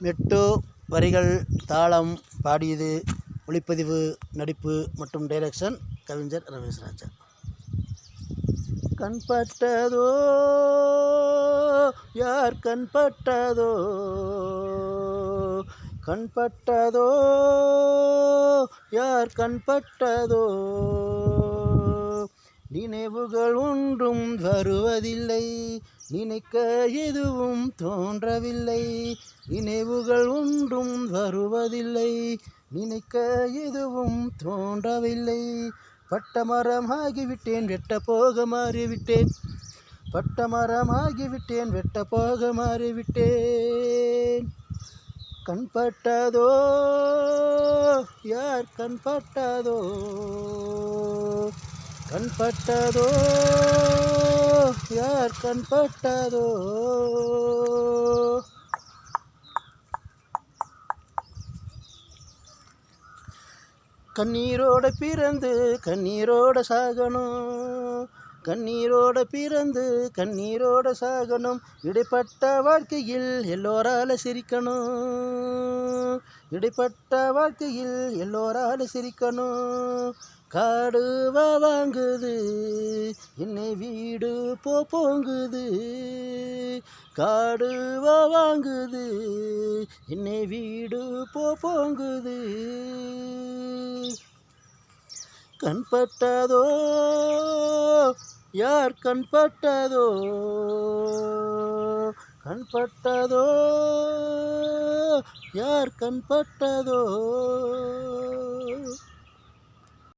மெட்டு, வரிகள், தாளம், பாடியது, ஒளிப்பதிவு, நடிப்பு மற்றும் டைரக்ஷன் கவிஞர் ரமேஷ் ராஜா. கண்பட்டதோ யார் கண்பட்டதோ, கண்பட்டதோ யார் கண்பட்டதோ, நினைவுகள் ஒன்றும் வருவதில்லை, நினைக்க எதுவும் தோன்றவில்லை, நினைவுகள் ஒன்றும் வருவதில்லை, நினைக்க எதுவும் தோன்றவில்லை. பட்டமரமாகிவிட்டேன், வெட்ட போக மாறிவிட்டேன், பட்டமரமாகிவிட்டேன், வெட்ட போக மாறிவிட்டேன். கண்பட்டதோ யார் கண்பட்டதோ, கண்பட்டதோ யார் கண்பட்டதோ. கண்ணீரோட பிறந்து கண்ணீரோட சாகணும், கண்ணீரோட பிறந்து கண்ணீரோட சாகணும், இடைப்பட்ட வாழ்க்கையில் எல்லோரால சிரிக்கணும், இடைப்பட்ட வாழ்க்கையில் எல்லோரால சிரிக்கணும். காடு வாங்குது என்னை வீடு போங்குது, காடு வாங்குது என்னை வீடு போங்குது. கண்பட்டதோ யார் கண்பட்டதோ, கண்பட்டதோ யார் கண்பட்டதோ.